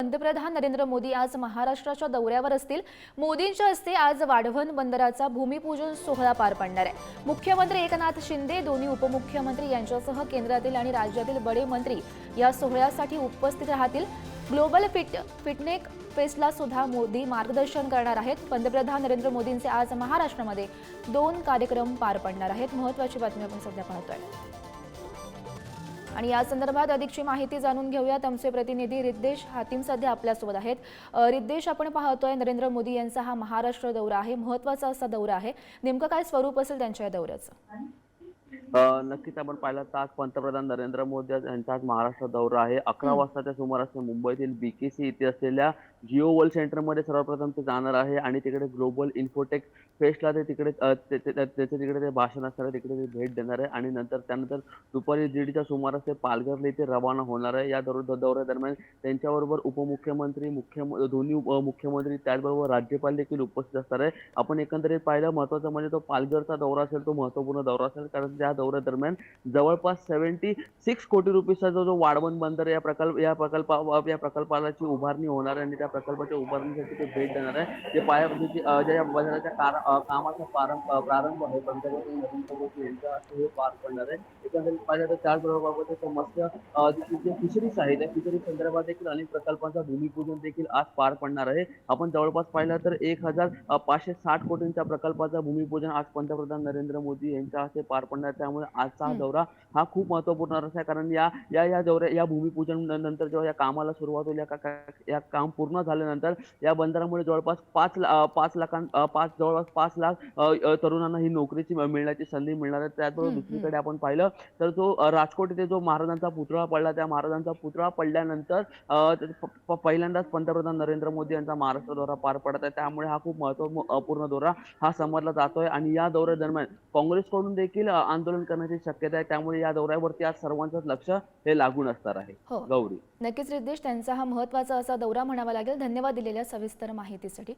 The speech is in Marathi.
पंतप्रधान नरेंद्र मोदी आज महाराष्ट्राच्या दौऱ्यावर असतील। मोदींच्या हस्ते आज वाढवण बंदराचा भूमिपूजन सोहळा पार पडणार आहे। मुख्यमंत्री एकनाथ शिंदे, दोन्ही उपमुख्यमंत्री यांच्यासह केंद्रातील आणि राज्यातील बडे मंत्री या सोहळ्यासाठी उपस्थित राहतील। ग्लोबल फिटनेक फेस्टला सुद्धा मोदी मार्गदर्शन करणार आहेत। पंतप्रधान नरेंद्र मोदींचे आज महाराष्ट्रामध्ये 2 कार्यक्रम पार पडणार आहेत। महत्त्वाची बातमी आपण सध्या पाहतोय आणि या संदर्भात अधिकची माहिती जाणून घेऊयात। आमचे प्रतिनिधी रिद्देश हातीम सध्या आपल्यासोबत आहेत। रिद्देश, आपण पाहतोय नरेंद्र मोदी यांचा हा महाराष्ट्र दौरा आहे, महत्त्वाचा असा दौरा आहे। नेमकं काय स्वरूप असेल त्यांच्या या दौऱ्याचं? नक्कीच आपण पाहिलं तर आज पंतप्रधान नरेंद्र मोदी यांचा आज महाराष्ट्र दौरा आहे। 11 वाजताच्या सुमारास ते मुंबईतील बीकेसी इथे असलेल्या जिओ वर्ल्ड सेंटरमध्ये सर्वप्रथम ते जाणार आहे आणि तिकडे ग्लोबल इन्फोटेक फेस्टला ते तिकडे भाषण असणार आहे, तिकडे ते भेट देणार आहे आणि त्यानंतर दुपारी 1:30च्या सुमारास ते पालघरला इथे रवाना होणार आहे। या दौऱ्यादरम्यान त्यांच्याबरोबर उपमुख्यमंत्री, दोन्ही मुख्यमंत्री त्याचबरोबर राज्यपाल देखील उपस्थित असणार आहे। आपण एकंदरीत पाहिलं महत्त्वाचं म्हणजे तो पालघरचा दौरा असेल, तो महत्त्वपूर्ण दौरा असेल, कारण त्या दौऱ्यादरम्यान जवळपास 76 कोटी रुपयाचा जो वाढवण बंदर या प्रकल्पाची उभारणी होणार आहे आणि त्या प्रकल्पाच्या उभारणीसाठी ते भेट देणार आहे। जे ज्या बंदराच्या कामाचा प्रारंभ आहे पंतप्रधान नरेंद्र मोदी यांच्या हस्ते हे पार पडणार आहे। एकंदरीत पाहिलं तर त्याचबरोबर मत्स्य जे फिशरीज आहे त्या फिशरीज संदर्भात देखील अनेक प्रकल्पांचा भूमिपूजन देखील आज पार पडणार आहे। आपण जवळपास पाहिलं तर 1560 कोटींच्या प्रकल्पाचा भूमिपूजन आज पंतप्रधान नरेंद्र मोदी यांच्या हस्ते पार पडणार। त्यामुळे आजचा हा दौरा हा खूप महत्त्वपूर्ण आहे, कारण या भूमिपूजन नंतर जेव्हा या कामाला सुरुवात होईल, या काम पूर्ण झाल्यानंतर या बंदरामुळे जवळपास 5 लाख तरुणांना ही नोकरीची मिळण्याची संधी मिळणार आहे। त्याचबरोबर दुसरीकडे आपण पाहिलं तर जो राजकोट इथे जो महाराजांचा पुतळा पडला, त्या महाराजांचा पुतळा पडल्यानंतर पहिल्यांदाच पंतप्रधान नरेंद्र मोदी यांचा महाराष्ट्र दौरा पार पडत आहे। त्यामुळे हा खूप महत्त्वपूर्ण दौरा हा समजला जातोय आणि या दौऱ्यादरम्यान काँग्रेसकडून देखील आंदोलन करण्याची शक्यता आहे। त्यामुळे या दौऱ्यावरती आज सर्वांचंच लक्ष हे लागून असणार आहे। गौरी, नक्कीच रिद्देश, त्यांचा हा महत्त्वाचा असा दौरा म्हणावा लागेल। धन्यवाद दिलेल्या सविस्तर माहितीसाठी।